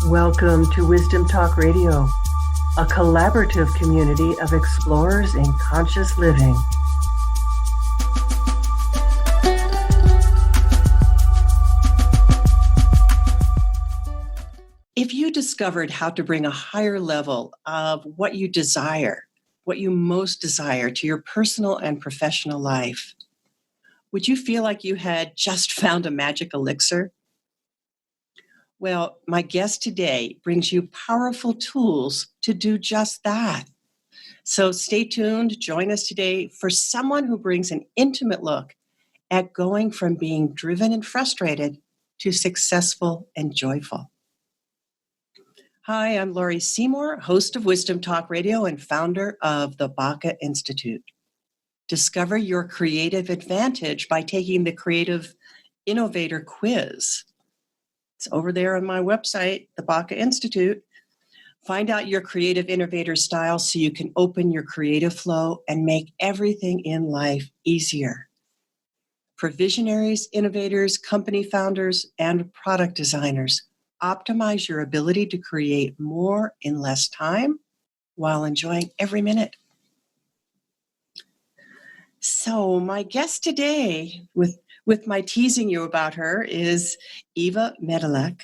Welcome to Wisdom Talk Radio, a collaborative community of explorers in conscious living. If you discovered how to bring a higher level of what you desire, what you most desire to your personal and professional life, would you feel like you had just found a magic elixir? Well, my guest today brings you powerful tools to do just that. So stay tuned. Join us today for someone who brings an intimate look at going from being driven and frustrated to successful and joyful. Hi, I'm Laurie Seymour, host of Wisdom Talk Radio and founder of the Baca Institute. Discover your creative advantage by taking the Creative Innovator Quiz. It's over there on my website, the Baca Institute. Find out your creative innovator style so you can open your creative flow and make everything in life easier. For visionaries, innovators, company founders, and product designers, optimize your ability to create more in less time while enjoying every minute. So my guest today, with my teasing you about her, is Eva Medilek,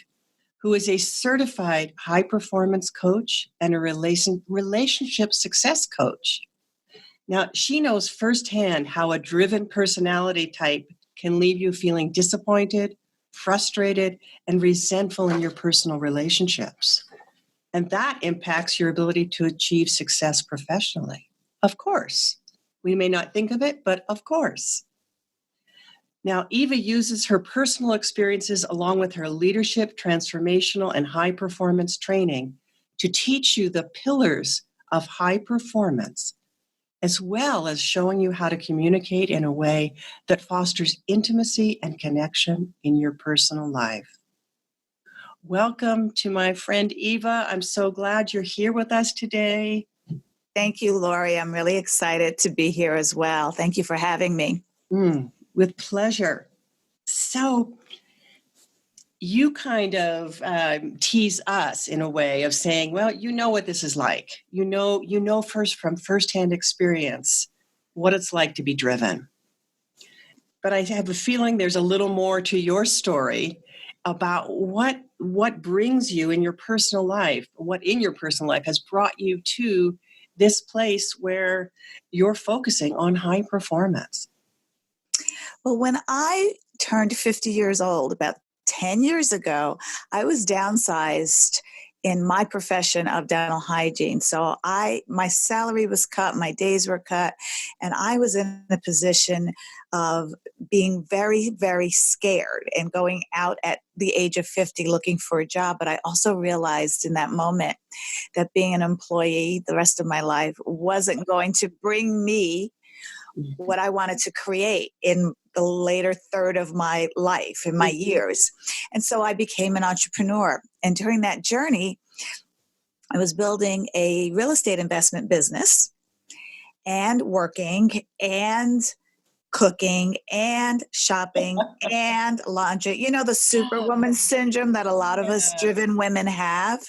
who is a certified high-performance coach and a relationship success coach. Now, she knows firsthand how a driven personality type can leave you feeling disappointed, frustrated, and resentful in your personal relationships. And that impacts your ability to achieve success professionally. Of course. We may not think of it, but of course. Now, Eva uses her personal experiences along with her leadership, transformational, and high performance training to teach you the pillars of high performance, as well as showing you how to communicate in a way that fosters intimacy and connection in your personal life. Welcome to my friend Eva. I'm so glad you're here with us today. Thank you, Laurie. I'm really excited to be here as well. Thank you for having me. With pleasure. So you kind of tease us in a way of saying, well, you know what this is like. You know first from firsthand experience what it's like to be driven. But I have a feeling there's a little more to your story about what brings you in your personal life, what in your personal life has brought you to this place where you're focusing on high performance. Well, when I turned 50 years old, about 10 years ago, I was downsized in my profession of dental hygiene. So my salary was cut, my days were cut, and I was in a position of being very, very scared and going out at the age of 50 looking for a job. But I also realized in that moment that being an employee the rest of my life wasn't going to bring me what I wanted to create in the later third of my life, in my years. And so I became an entrepreneur. And during that journey, I was building a real estate investment business and working and cooking and shopping and laundry. You know, the superwoman syndrome that a lot of us driven women have.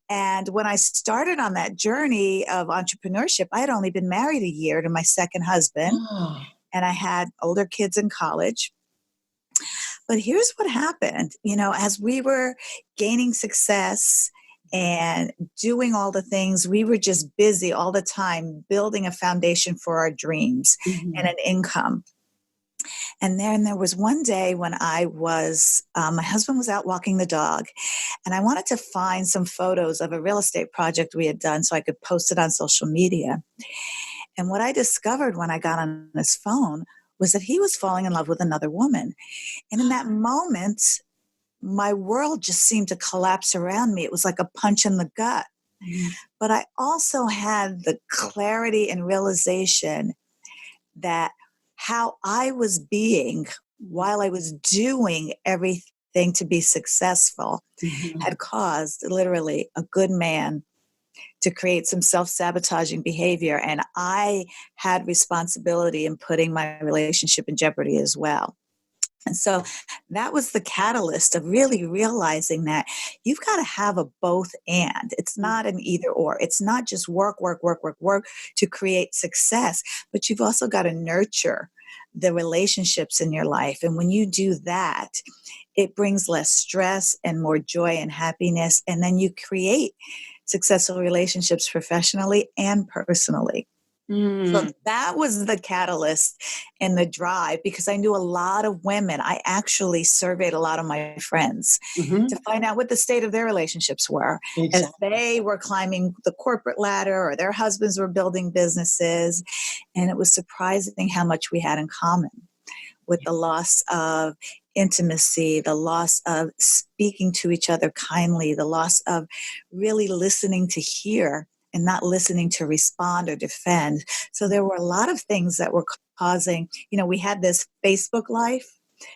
And when I started on that journey of entrepreneurship, I had only been married a year to my second husband, and I had older kids in college. But here's what happened. You know, as we were gaining success and doing all the things, we were just busy all the time building a foundation for our dreams and an income. And then there was one day when I was, my husband was out walking the dog, and I wanted to find some photos of a real estate project we had done so I could post it on social media. And what I discovered when I got on his phone was that he was falling in love with another woman. And in that moment, my world just seemed to collapse around me. It was like a punch in the gut. But I also had the clarity and realization that how I was being while I was doing everything to be successful had caused literally a good man to create some self-sabotaging behavior. And I had responsibility in putting my relationship in jeopardy as well. And so that was the catalyst of really realizing that you've got to have a both and. It's not an either or. It's not just work, work, work, work, work to create success, but you've also got to nurture the relationships in your life. And when you do that, it brings less stress and more joy and happiness. And then you create successful relationships professionally and personally. So that was the catalyst and the drive, because I knew a lot of women. I actually surveyed a lot of my friends to find out what the state of their relationships were as they were climbing the corporate ladder or their husbands were building businesses. And it was surprising how much we had in common with the loss of intimacy, the loss of speaking to each other kindly, the loss of really listening to hear and not listening to respond or defend. So there were a lot of things that were causing, we had this Facebook life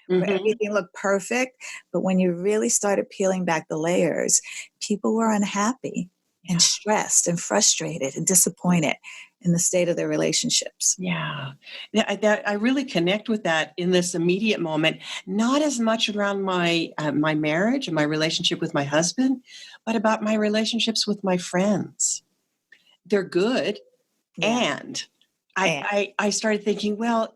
where everything looked perfect. But when you really started peeling back the layers, people were unhappy and stressed and frustrated and disappointed in the state of their relationships. Yeah, I really connect with that in this immediate moment, not as much around my my marriage and my relationship with my husband, but about my relationships with my friends. They're good. Yeah. And I started thinking, well,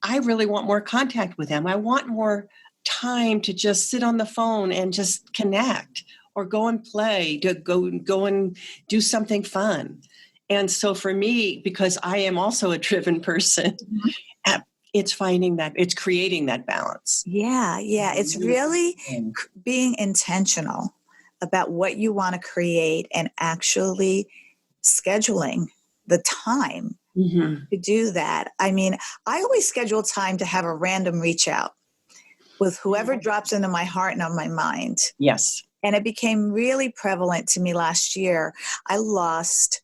I really want more contact with them. I want more time to just sit on the phone and just connect or go and play, to go and do something fun. And so for me, because I am also a driven person, it's it's creating that balance. Yeah. It's really being intentional about what you want to create and actually scheduling the time to do that. I mean, I always schedule time to have a random reach out with whoever drops into my heart and on my mind. Yes. And it became really prevalent to me last year. I lost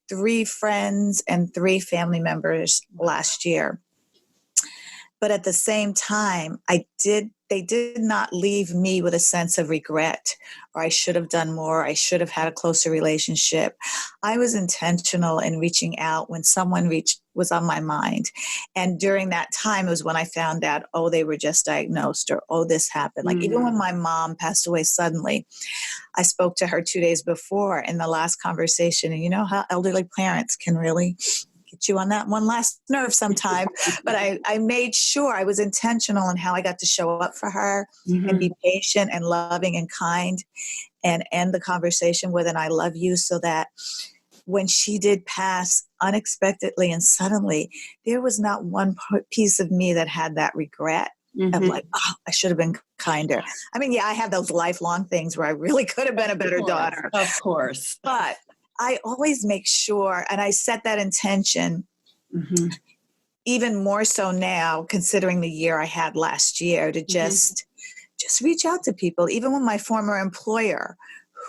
3 friends and 3 family members last year. But at the same time, they did not leave me with a sense of regret, or I should have done more, I should have had a closer relationship. I was intentional in reaching out when someone was on my mind. And during that time, it was when I found out, they were just diagnosed, or this happened. Like even when my mom passed away suddenly, I spoke to her 2 days before in the last conversation. And you know how elderly parents can really get you on that one last nerve sometime. But I made sure I was intentional in how I got to show up for her and be patient and loving and kind and end the conversation with an I love you, so that when she did pass unexpectedly and suddenly, there was not one piece of me that had that regret of like, I should have been kinder. I mean, I have those lifelong things where I really could have been a better daughter. Of course. But I always make sure, and I set that intention even more so now, considering the year I had last year, to just reach out to people. Even when my former employer,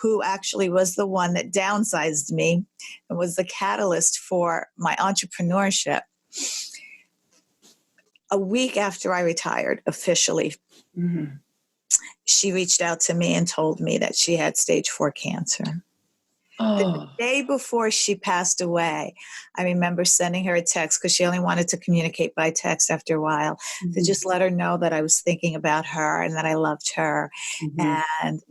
who actually was the one that downsized me and was the catalyst for my entrepreneurship, a week after I retired officially, she reached out to me and told me that she had stage 4 cancer. The day before she passed away, I remember sending her a text, because she only wanted to communicate by text after a while, to just let her know that I was thinking about her and that I loved her. And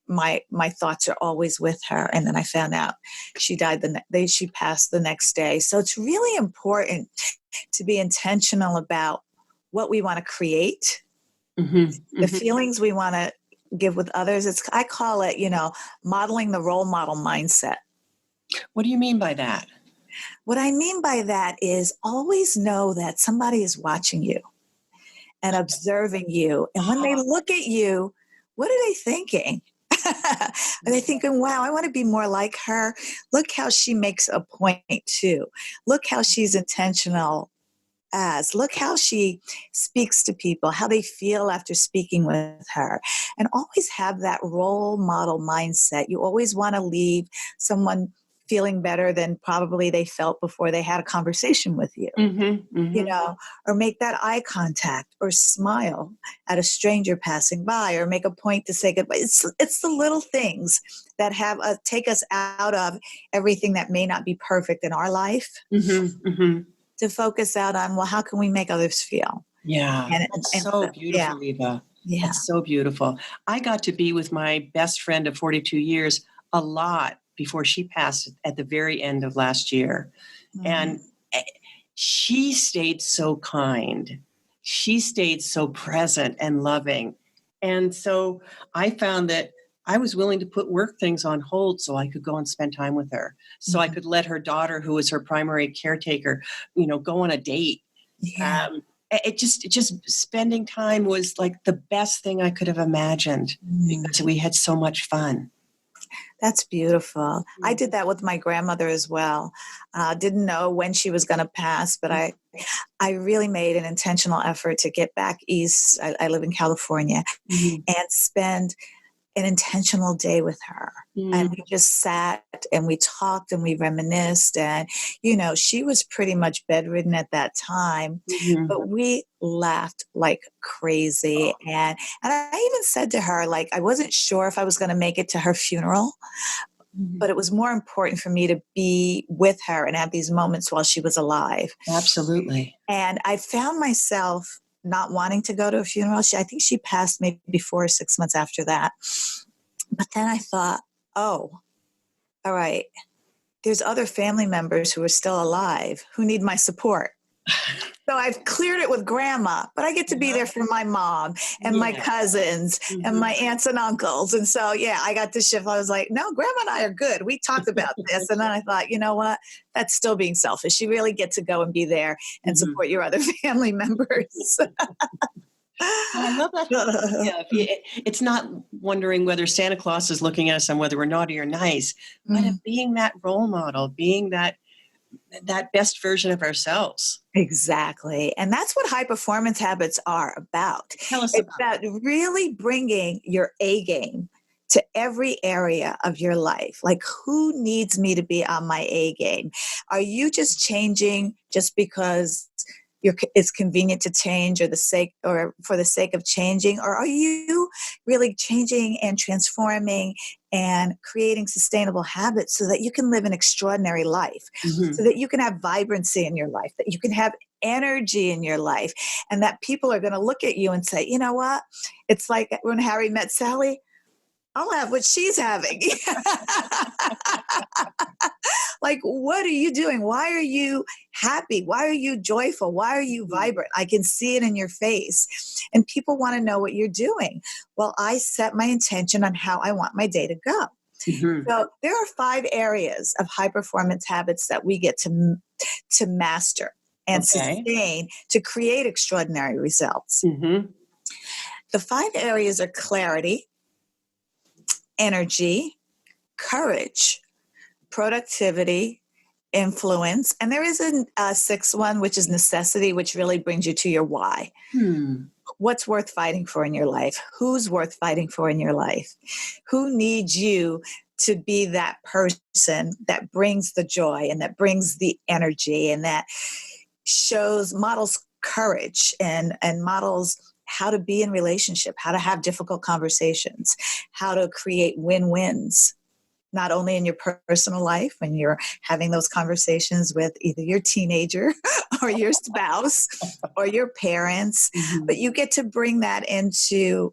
my thoughts are always with her. And then I found out she died she passed the next day. So it's really important to be intentional about what we want to create, the feelings we want to give with others. I call it, modeling the role model mindset. What do you mean by that? What I mean by that is always know that somebody is watching you and observing you. And when they look at you, what are they thinking? Are they thinking, wow, I want to be more like her? Look how she makes a point too. Look how she's intentional. Look how she speaks to people, how they feel after speaking with her, and always have that role model mindset. You always want to leave someone feeling better than probably they felt before they had a conversation with you, or make that eye contact or smile at a stranger passing by, or make a point to say goodbye. It's the little things that take us out of everything that may not be perfect in our life. To focus out on, well, how can we make others feel? Yeah, that's so Yeah, beautiful, Eva. yeah. That's so beautiful. I got to be with my best friend of 42 years a lot before she passed at the very end of last year. Mhm. And eh, she stayed so kind. She stayed so present and loving. And so I found that I was willing to put work things on hold so I could go and spend time with her. So I Mhm. could let her daughter, who was her primary caretaker, go on a date. Yeah. It just spending time was like the best thing I could have imagined Mm. because we had so much fun. That's beautiful. I did that with my grandmother as well. Didn't know when she was going to pass, but I really made an intentional effort to get back east. I live in California Mhm. and spend an intentional day with her. And Mhm. we just sat and we talked and we reminisced. And, she was pretty much bedridden at that time, Mhm. but we laughed like crazy. And I even said to her, like, I wasn't sure if I was going to make it to her funeral, Mhm. but it was more important for me to be with her and have these moments while she was alive. Absolutely. And I found myself not wanting to go to a funeral. I think she passed maybe 4 or 6 months after that. But then I thought, oh, all right, there's other family members who are still alive who need my support. So I've cleared it with grandma, but I get to be there for my mom and my Yeah. cousins and Mhm. my aunts and uncles. And so, yeah, I got to shift. I was like, no, grandma and I are good. We talked about this. And then I thought, you know what? That's still being selfish. You really get to go and be there and Mhm. support your other family members. Well, I love that whole idea of it's not wondering whether Santa Claus is looking at us and whether we're naughty or nice, but of Mm. being that role model, being that best version of ourselves. Exactly. And that's what high performance habits are about. Tell us It's about about that. really bringing your A game to every area of your life. Like, who needs me to be on my A game? Are you just changing just because it's convenient to change or for the sake of changing? Or are you really changing and transforming and creating sustainable habits so that you can live an extraordinary life, so Mhm. that you can have vibrancy in your life, that you can have energy in your life, and that people are going to look at you and say, you know what? It's like when Harry met Sally. I'll have what she's having. Like, what are you doing? Why are you happy? Why are you joyful? Why are you Mhm. vibrant? I can see it in your face. And people want to know what you're doing. Well, I set my intention on how I want my day to go. Mhm. So there are 5 areas of high performance habits that we get to master and Okay. sustain to create extraordinary results. Mhm. The 5 areas are clarity, energy, courage, productivity, influence, and there is a 6th one, which is necessity, which really brings you to your why. Hmm. What's worth fighting for in your life? Who's worth fighting for in your life? Who needs you to be that person that brings the joy and that brings the energy and that models courage and models how to be in relationship, how to have difficult conversations, how to create win-wins, not only in your personal life when you're having those conversations with either your teenager or your spouse or your parents, Mhm. but you get to bring that into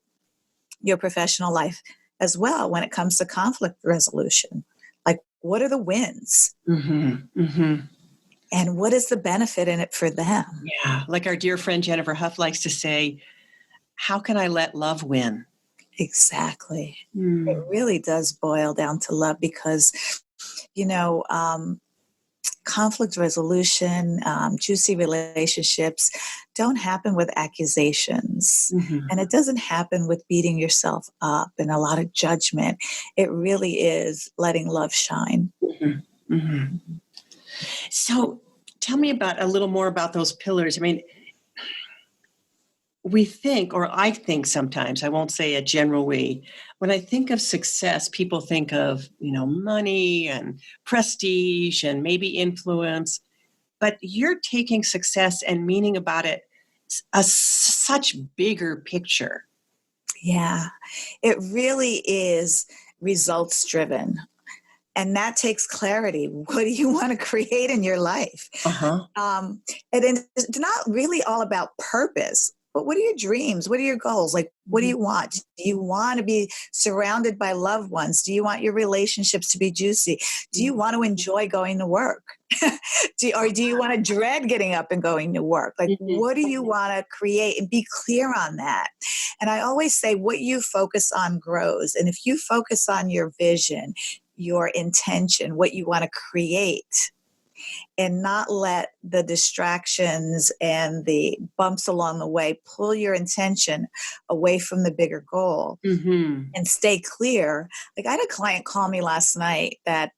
your professional life as well when it comes to conflict resolution. Like, what are the wins? Mhm. Mhm. And what is the benefit in it for them? Yeah, like our dear friend Jennifer Huff likes to say, "How can I let love win?" Exactly. It Mm. really does boil down to love because, you know, conflict resolution, juicy relationships don't happen with accusations. Mhm. And it doesn't happen with beating yourself up and a lot of judgment. It really is letting love shine. Mhm. Mhm. So, tell me about a little more about those pillars. I mean, we think, or I think sometimes, I won't say a general we, when I think of success, people think of, money and prestige and maybe influence, but you're taking success and meaning about it a such bigger picture. Yeah, it really is results driven. And that takes clarity. What do you want to create in your life? Uh-huh. And it's not really all about purpose, but what are your dreams? What are your goals? Like, what do you want? Do you want to be surrounded by loved ones? Do you want your relationships to be juicy? Do you want to enjoy going to work? Or do you want to dread getting up and going to work? Like, what do you want to create? And be clear on that. And I always say what you focus on grows. And if you focus on your vision, your intention, what you want to create, and not let the distractions and the bumps along the way pull your intention away from the bigger goal, and stay clear. Like, I had a client call me last night that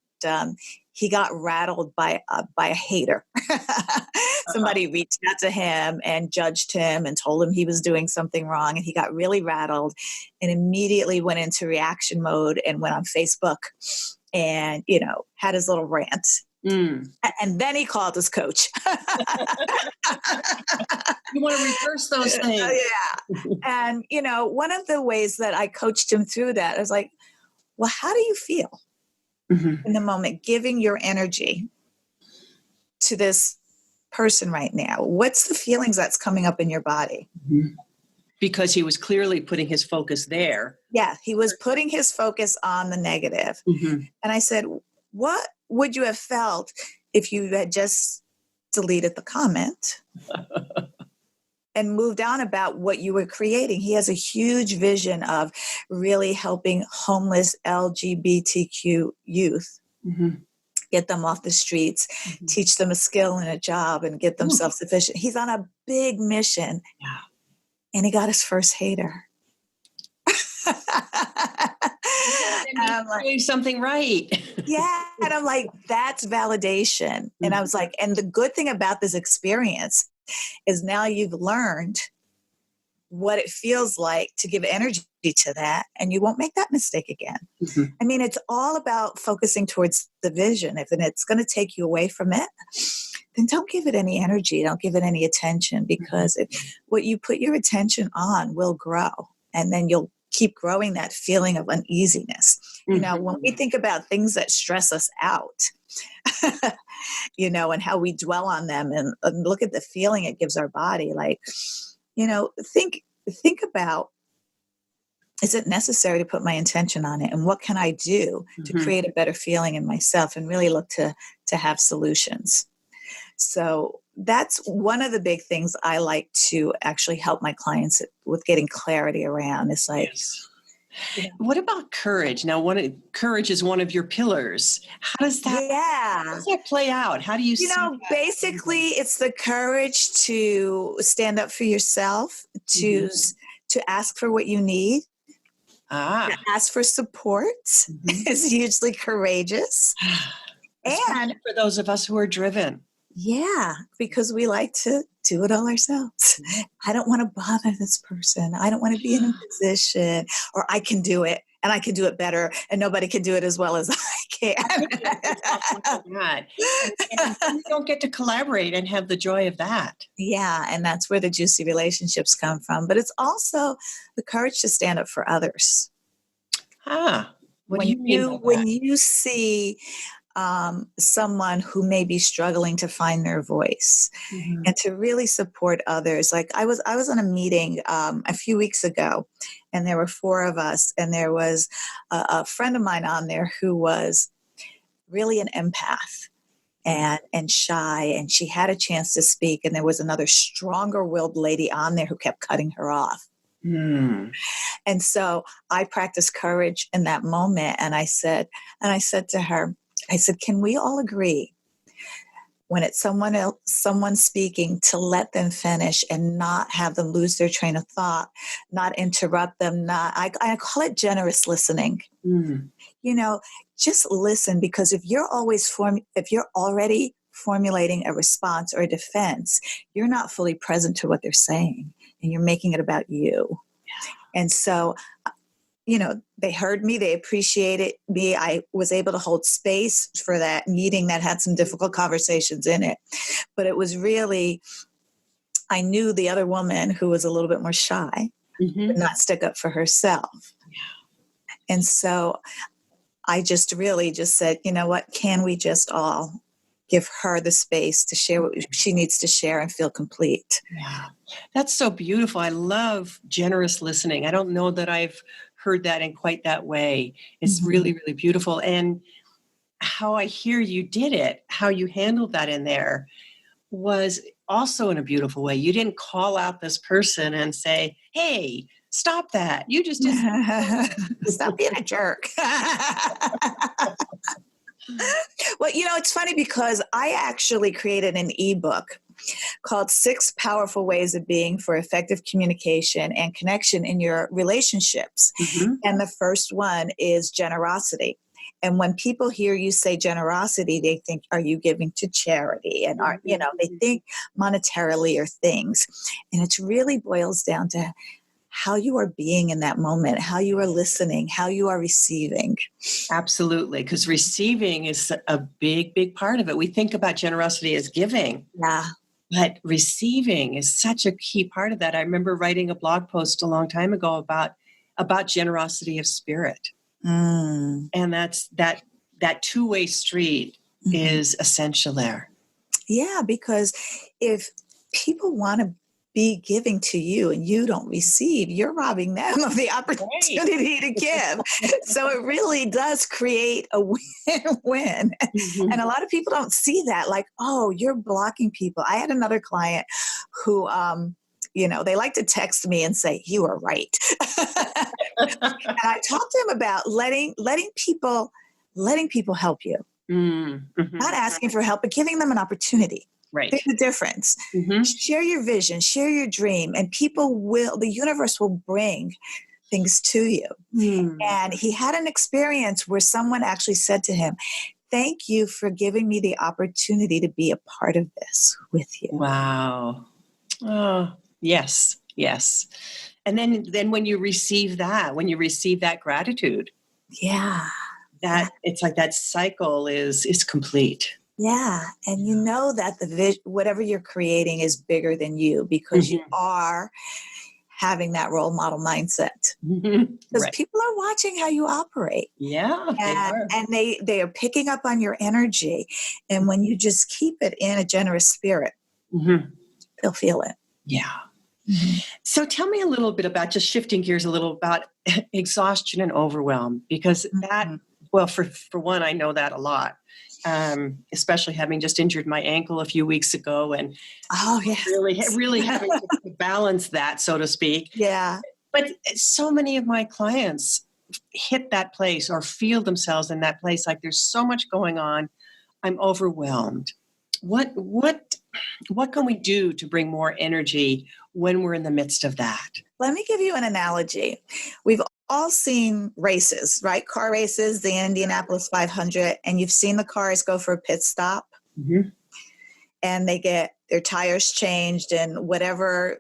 he got rattled by a hater. Somebody reached out to him and judged him and told him he was doing something wrong, and he got really rattled and immediately went into reaction mode and went on Facebook and, had his little rant. And then he called his coach. You want to reverse those things. Yeah. And, one of the ways that I coached him through that, I was like, well, how do you feel in the moment, giving your energy to this person right now? What's the feelings that's coming up in your body? Because he was clearly putting his focus there. Yeah, he was putting his focus on the negative. And I said, what would you have felt if you had just deleted the comment and moved on about what you were creating? He has a huge vision of really helping homeless LGBTQ youth, get them off the streets, teach them a skill and a job, and get them self-sufficient. He's on a big mission. Yeah. And he got his first hater. And I'm like, doing something right. Yeah. And I'm like, that's validation. And I was like, and the good thing about this experience is now you've learned what it feels like to give energy to that, and you won't make that mistake again. I mean, it's all about focusing towards the vision. If it's going to take you away from it, then don't give it any energy. Don't give it any attention, because what you put your attention on will grow, and then you'll keep growing that feeling of uneasiness. When we think about things that stress us out, and how we dwell on them and look at the feeling it gives our body, like, think about, is it necessary to put my intention on it? And what can I do to create a better feeling in myself, and really look to have solutions? So that's one of the big things I like to actually help my clients with getting clarity around. It's like, what about courage? Now, courage is one of your pillars. How does that play out? How do you see that? Basically, it's the courage to stand up for yourself, to ask for what you need, to ask for support is hugely courageous. And for those of us who are driven. Yeah, because we like to do it all ourselves. I don't want to bother this person. I don't want to be in a position, or I can do it, and I can do it better, and nobody can do it as well as I can. And we don't get to collaborate and have the joy of that. Yeah, and that's where the juicy relationships come from. But it's also the courage to stand up for others. What do you mean by that? When you see someone who may be struggling to find their voice, and to really support others. Like I was on a meeting a few weeks ago, and there were 4 of us, and there was a friend of mine on there who was really an empath and shy, and she had a chance to speak, and there was another stronger willed lady on there who kept cutting her off. And so I practiced courage in that moment, and I said to her, I said, can we all agree when it's someone speaking, to let them finish and not have them lose their train of thought, not interrupt them, I call it generous listening. Just listen, because if you're already formulating a response or a defense, you're not fully present to what they're saying, and you're making it about you. And so, they heard me, they appreciated me. I was able to hold space for that meeting that had some difficult conversations in it. But it was really, I knew the other woman who was a little bit more shy would not stick up for herself. And so I just really just said, you know what, can we just all give her the space to share what she needs to share and feel complete? Yeah, that's so beautiful. I love generous listening. I don't know that I've heard that in quite that way. It's really, really beautiful. And how I hear you did it, how you handled that in there was also in a beautiful way. You didn't call out this person and say, hey, stop that. You just did. Stop being a jerk. Well, it's funny because I actually created an ebook called 6 Powerful Ways of Being for Effective Communication and Connection in Your Relationships. And the first one is generosity. And when people hear you say generosity, they think, are you giving to charity? And they think monetarily or things. And it really boils down to how you are being in that moment, how you are listening, how you are receiving. Absolutely. Because receiving is a big, big part of it. We think about generosity as giving. Yeah. But receiving is such a key part of that. I remember writing a blog post a long time ago about generosity of spirit. And that's that two-way street is essential there. Yeah, because if people want to be giving to you and you don't receive, you're robbing them of the opportunity to give. So it really does create a win-win. And a lot of people don't see that, like, oh, you're blocking people. I had another client who they like to text me and say, you are right. And I talked to him about letting people help you. Not asking for help, but giving them an opportunity. Right. There's a difference. Share your vision, share your dream, and the universe will bring things to you. And he had an experience where someone actually said to him, thank you for giving me the opportunity to be a part of this with you. Wow. Oh, yes. Yes. And then when you receive that gratitude, it's like that cycle is complete. Yeah. And you know that whatever you're creating is bigger than you because you are having that role model mindset. Because people are watching how you operate. Yeah. And they are picking up on your energy. And when you just keep it in a generous spirit, they'll feel it. Yeah. So tell me a little bit about, just shifting gears a little, about exhaustion and overwhelm, because for one, I know that a lot, especially having just injured my ankle a few weeks ago and really having to balance that, so to speak. Yeah. But so many of my clients hit that place or feel themselves in that place, like there's so much going on, I'm overwhelmed. What can we do to bring more energy when we're in the midst of that? Let me give you an analogy. We've all seen races, right? Car races, the Indianapolis 500, and you've seen the cars go for a pit stop and they get their tires changed and whatever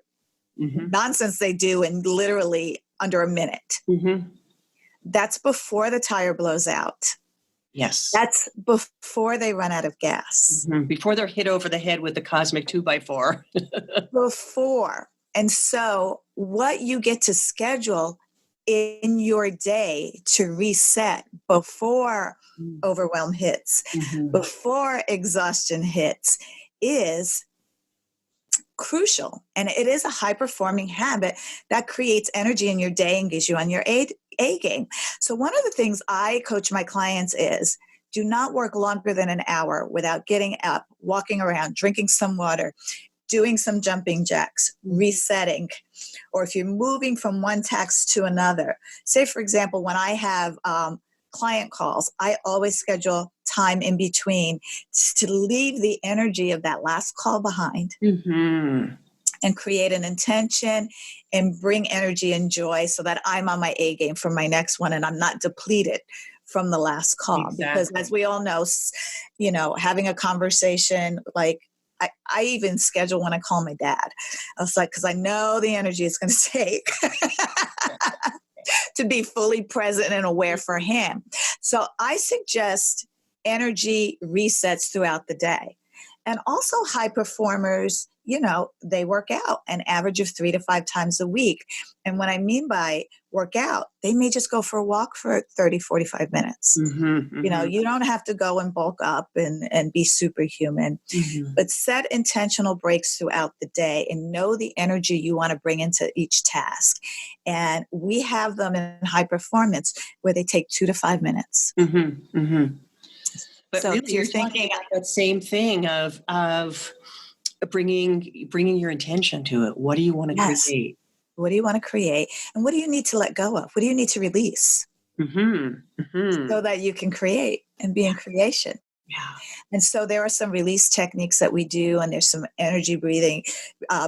nonsense they do in literally under a minute. That's before the tire blows out. Yes. That's before they run out of gas. Before they're hit over the head with the cosmic 2x4. Before. And so what you get to schedule in your day to reset before overwhelm hits, before exhaustion hits, is crucial. And it is a high-performing habit that creates energy in your day and gives you on your A game. So one of the things I coach my clients is, do not work longer than an hour without getting up, walking around, drinking some water, doing some jumping jacks, resetting. Or if you're moving from one task to another, say, for example, when I have client calls, I always schedule time in between to leave the energy of that last call behind and create an intention and bring energy and joy so that I'm on my A game for my next one and I'm not depleted from the last call. Exactly. Because as we all know, having a conversation, like I even schedule when I call my dad. I was like, because I know the energy it's going to take to be fully present and aware for him. So I suggest energy resets throughout the day. And also high performers, they work out an average of 3 to 5 times a week. And what I mean by work out, they may just go for a walk for 30, 45 minutes. You don't have to go and bulk up and be superhuman, but set intentional breaks throughout the day and know the energy you want to bring into each task. And we have them in high performance where they take 2 to 5 minutes. But So really, you're thinking about that same thing of bringing your intention to it. What do you want to create? What do you want to create? And what do you need to let go of? What do you need to release? So that you can create and be in creation. Yeah. And so there are some release techniques that we do, and there's some energy breathing,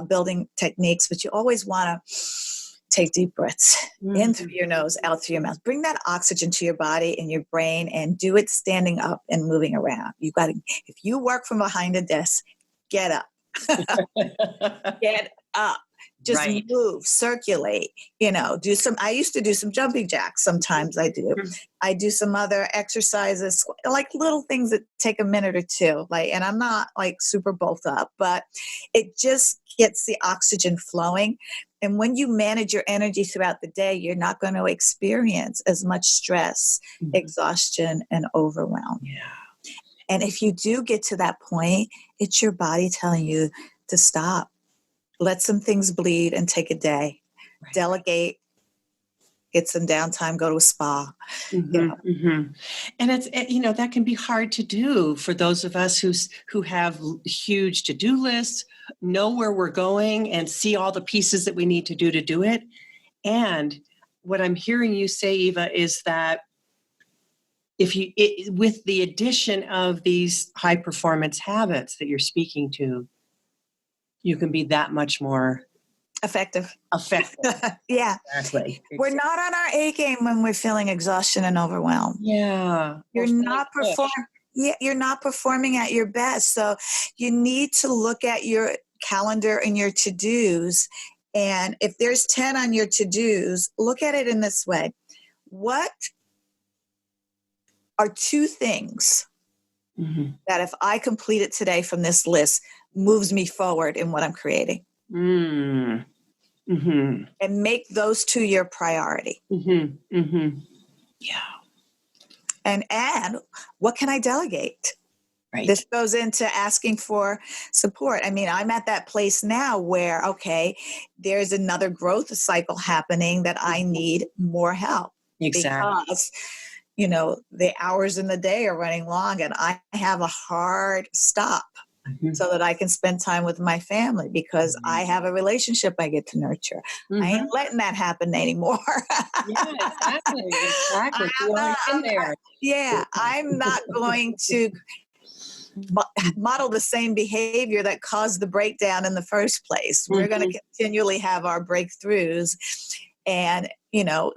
building techniques, but you always want to take deep breaths in through your nose, out through your mouth. Bring that oxygen to your body and your brain, and do it standing up and moving around. You got to, if you work from behind a desk, get up. Get up. Just move, circulate, I used to do some jumping jacks. Sometimes I do. I do some other exercises, like little things that take a minute or two. And I'm not like super bulked up, but it just gets the oxygen flowing. And when you manage your energy throughout the day, you're not going to experience as much stress, exhaustion, and overwhelm. Yeah. And if you do get to that point, it's your body telling you to stop. Let some things bleed and take a day. Delegate, get some downtime, go to a spa. And it's, that can be hard to do for those of us who have huge to-do lists, know where we're going and see all the pieces that we need to do it. And what I'm hearing you say, Eva, is that with the addition of these high performance habits that you're speaking to, you can be that much more effective. Yeah. Exactly. We're not on our A game when we're feeling exhaustion and overwhelm. Yeah. You're not performing at your best. So you need to look at your calendar and your to-dos. And if there's 10 on your to-dos, look at it in this way. What are 2 things that if I complete it today from this list, moves me forward in what I'm creating? And make those 2 your priority. Yeah. And what can I delegate? Right. This goes into asking for support. I mean, I'm at that place now where, there's another growth cycle happening that I need more help. Exactly. Because, the hours in the day are running long and I have a hard stop so that I can spend time with my family because I have a relationship I get to nurture. I ain't letting that happen anymore. Yeah, exactly. I'm not going to model the same behavior that caused the breakdown in the first place. We're going to continually have our breakthroughs and,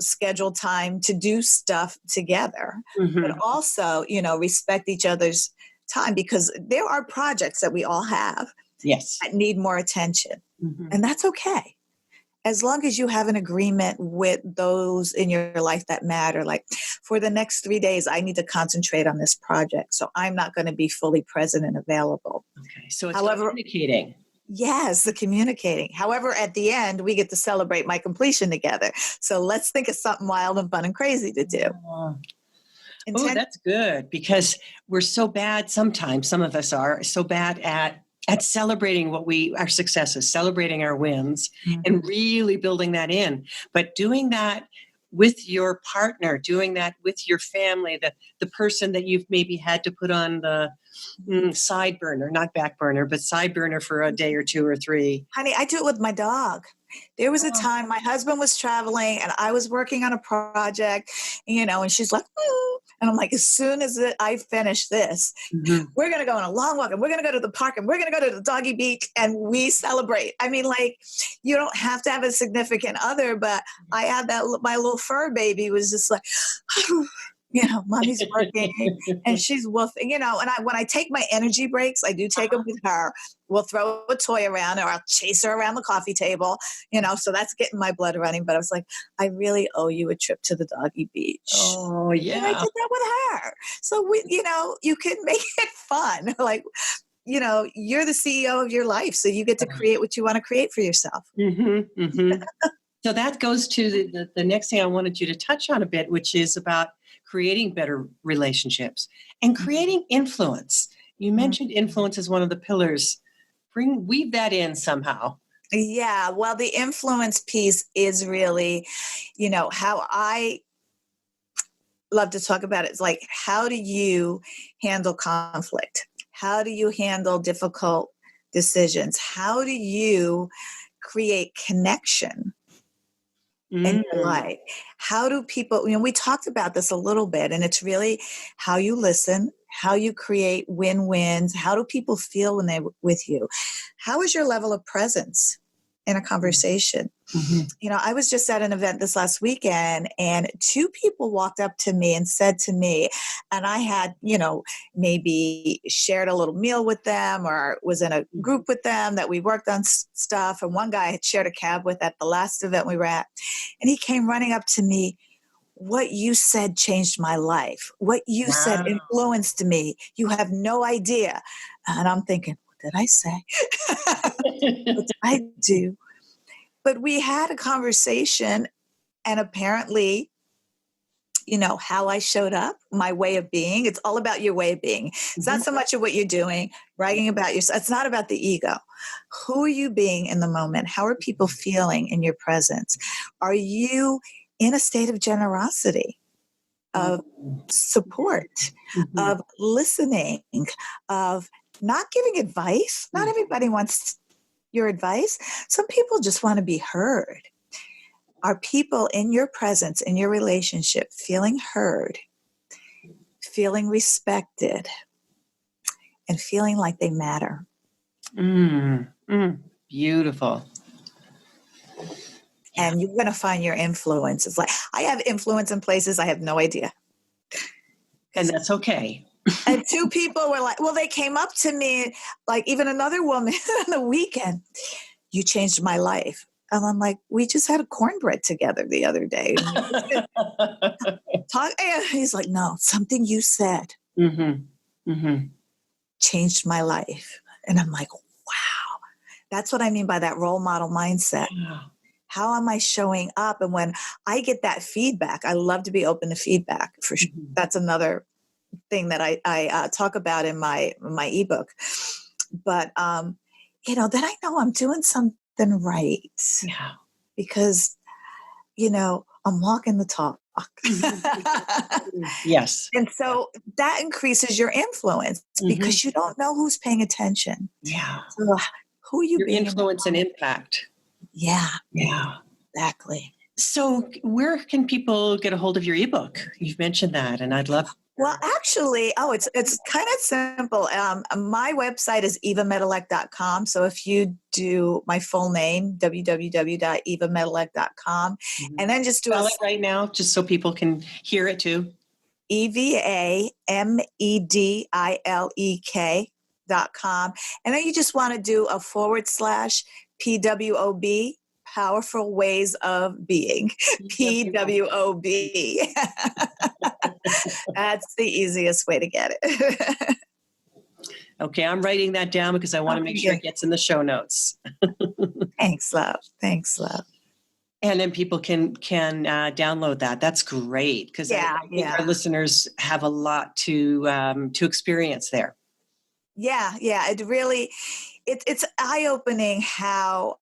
schedule time to do stuff together, but also, respect each other's time because there are projects that we all have that need more attention. And that's okay. As long as you have an agreement with those in your life that matter, like for the next 3 days, I need to concentrate on this project. So I'm not going to be fully present and available. Okay. So it's communicating. Yes, the communicating. However, at the end, we get to celebrate my completion together. So let's think of something wild and fun and crazy to do. Oh, that's good because we're so bad sometimes. Some of us are so bad at celebrating our successes, celebrating our wins, and really building that in. But doing that with your partner, doing that with your family, the person that you've maybe had to put on the side burner, not back burner, but side burner for a day or 2 or 3. Honey, I do it with my dog. There was a time my husband was traveling and I was working on a project, and she's like, and I'm like, as soon as I finish this, we're going to go on a long walk and we're going to go to the park and we're going to go to the doggy beach and we celebrate. I mean, like, you don't have to have a significant other, but I had my little fur baby was just like, mommy's working and she's woofing, and when I take my energy breaks, I do take them with her. We'll throw a toy around or I'll chase her around the coffee table, so that's getting my blood running. But I was like, I really owe you a trip to the doggy beach. Oh, yeah. And I did that with her. So you can make it fun. Like, you're the CEO of your life. So you get to create what you want to create for yourself. Mm-hmm, mm-hmm. So that goes to the next thing I wanted you to touch on a bit, which is about creating better relationships and creating influence. You mentioned influence as one of the pillars. Weave that in somehow. Yeah, well, the influence piece is really, how I love to talk about it. It's like, how do you handle conflict? How do you handle difficult decisions? How do you create connection in your life? How do people, we talked about this a little bit, and it's really how you listen, how you create win-wins. How do people feel when they're with you? How is your level of presence in a conversation? Mm-hmm. I was just at an event this last weekend, and two people walked up to me and said to me, and I had, maybe shared a little meal with them or was in a group with them that we worked on stuff. And one guy I had shared a cab with at the last event we were at, and he came running up to me. What you said changed my life. What you said influenced me. You have no idea. And I'm thinking, what did I say? What did I do? But we had a conversation, and apparently, how I showed up, my way of being. It's all about your way of being. It's not so much of what you're doing, bragging about yourself. It's not about the ego. Who are you being in the moment? How are people feeling in your presence? Are you in a state of generosity, of support, of listening, of not giving advice? Not everybody wants your advice. Some people just want to be heard. Are people in your presence, in your relationship, feeling heard, feeling respected, and feeling like they matter? Beautiful. And you're going to find your influence. It's like, I have influence in places I have no idea. And that's okay. And two people were like, they came up to me, like even another woman on the weekend, you changed my life. And I'm like, we just had a cornbread together the other day. He's like, no, something you said changed my life. And I'm like, wow, that's what I mean by that role model mindset. Yeah. How am I showing up? And when I get that feedback, I love to be open to feedback. For sure. That's another thing that I talk about in my ebook. But, then I know I'm doing something right. Yeah. Because, I'm walking the talk. Yes. And so that increases your influence because you don't know who's paying attention. Yeah. So who are you your being? Influence and impact. Yeah. Yeah. Exactly. So where can people get a hold of your ebook? You've mentioned that, and I'd love. Well, actually, it's kind of simple. My website is evamedilek.com. So if you do my full name, www.evamedilek.com, and then just do spell it right now, just so people can hear it too. EVAMEDILEK.com. And then you just want to do a / PWOB, Powerful Ways of Being. PWOB. That's the easiest way to get it. Okay, I'm writing that down because I want to make sure it gets in the show notes. Thanks, love. And then people can download that. That's great because I think our listeners have a lot to experience there. Yeah. It really, it's eye-opening how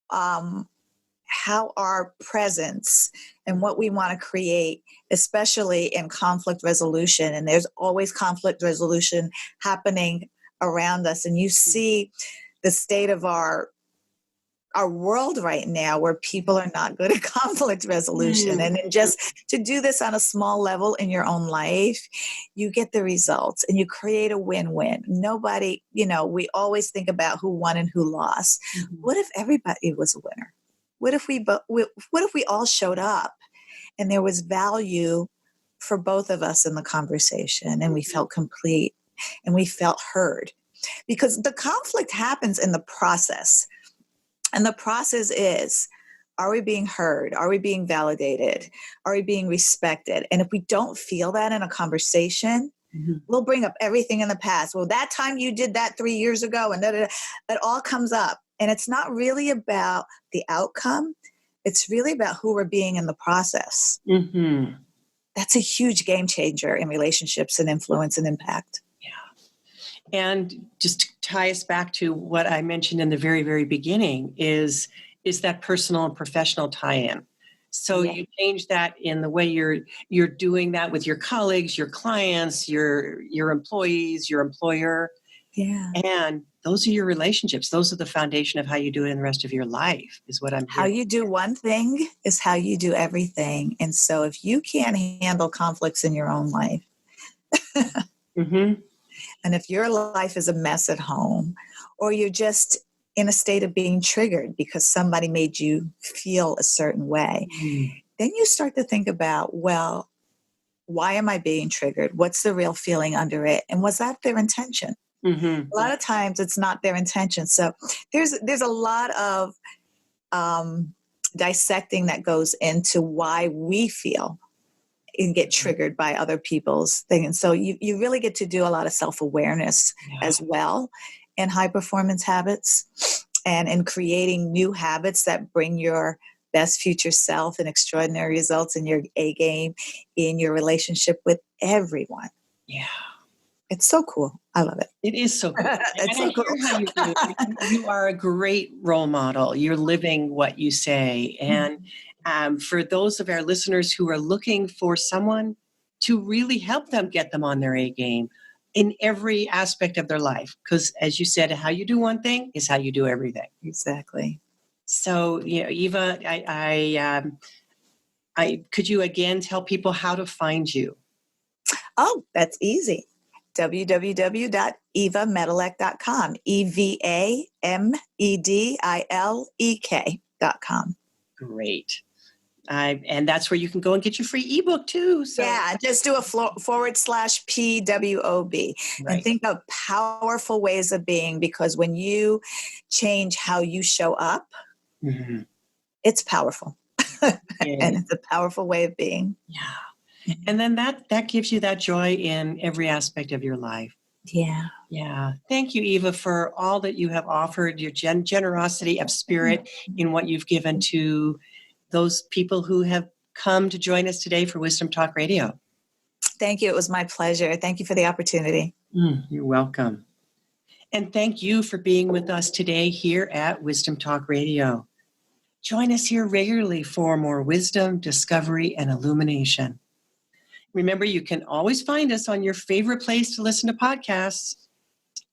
our presence and what we want to create, especially in conflict resolution. And there's always conflict resolution happening around us. And you see the state of our world right now where people are not good at conflict resolution. And then just to do this on a small level in your own life, you get the results and you create a win-win. Nobody, we always think about who won and who lost. What if everybody was a winner? What if we all showed up and there was value for both of us in the conversation and we felt complete and we felt heard? Because the conflict happens in the process. And the process is, are we being heard? Are we being validated? Are we being respected? And if we don't feel that in a conversation, We'll bring up everything in the past. Well, that time you did that 3 years ago, and it all comes up. And it's not really about the outcome. It's really about who we're being in the process. Mm-hmm. That's a huge game changer in relationships and influence and impact. Yeah. And just to tie us back to what I mentioned in the very, very beginning is that personal and professional tie-in. So you change that in the way you're doing that with your colleagues, your clients, your employees, your employer. Yeah. And those are your relationships. Those are the foundation of how you do it in the rest of your life, is what I'm hearing. How you do one thing is how you do everything. And so if you can't handle conflicts in your own life, mm-hmm. and if your life is a mess at home, or you're just in a state of being triggered because somebody made you feel a certain way, then you start to think about, well, why am I being triggered? What's the real feeling under it? And was that their intention? Mm-hmm. A lot of times it's not their intention. So there's a lot of dissecting that goes into why we feel and get triggered by other people's thing. And so you really get to do a lot of self-awareness as well in high performance habits and in creating new habits that bring your best future self and extraordinary results in your A game, in your relationship with everyone. Yeah. It's so cool. I love it. It is so cool. It's so cool. How you do it. You are a great role model. You're living what you say. And for those of our listeners who are looking for someone to really help them get them on their A game in every aspect of their life, because as you said, how you do one thing is how you do everything. Exactly. So, Eva, I could you again tell people how to find you? Oh, that's easy. www.evamedilek.com. EVAMEDILEK.com. Great. And that's where you can go and get your free ebook too. So. Yeah, just do a /PWOB and think of powerful ways of being, because when you change how you show up, it's powerful. And it's a powerful way of being. Yeah. And then that gives you that joy in every aspect of your life. Yeah. Yeah. Thank you, Eva, for all that you have offered, your generosity of spirit in what you've given to those people who have come to join us today for Wisdom Talk Radio. Thank you. It was my pleasure. Thank you for the opportunity. You're welcome. And thank you for being with us today here at Wisdom Talk Radio. Join us here regularly for more wisdom, discovery, and illumination. Remember, you can always find us on your favorite place to listen to podcasts.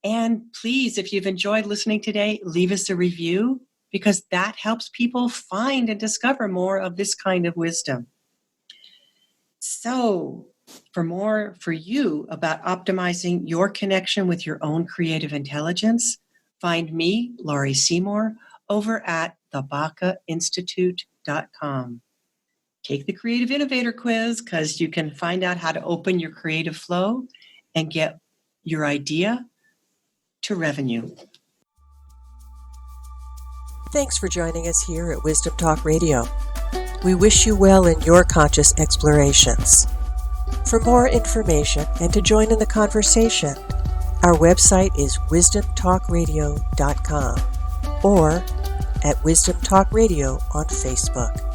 And please, if you've enjoyed listening today, leave us a review, because that helps people find and discover more of this kind of wisdom. So, for more for you about optimizing your connection with your own creative intelligence, find me, Laurie Seymour, over at thebacainstitute.com. Take the Creative Innovator Quiz, because you can find out how to open your creative flow and get your idea to revenue. Thanks for joining us here at Wisdom Talk Radio. We wish you well in your conscious explorations. For more information and to join in the conversation, our website is wisdomtalkradio.com or at Wisdom Talk Radio on Facebook.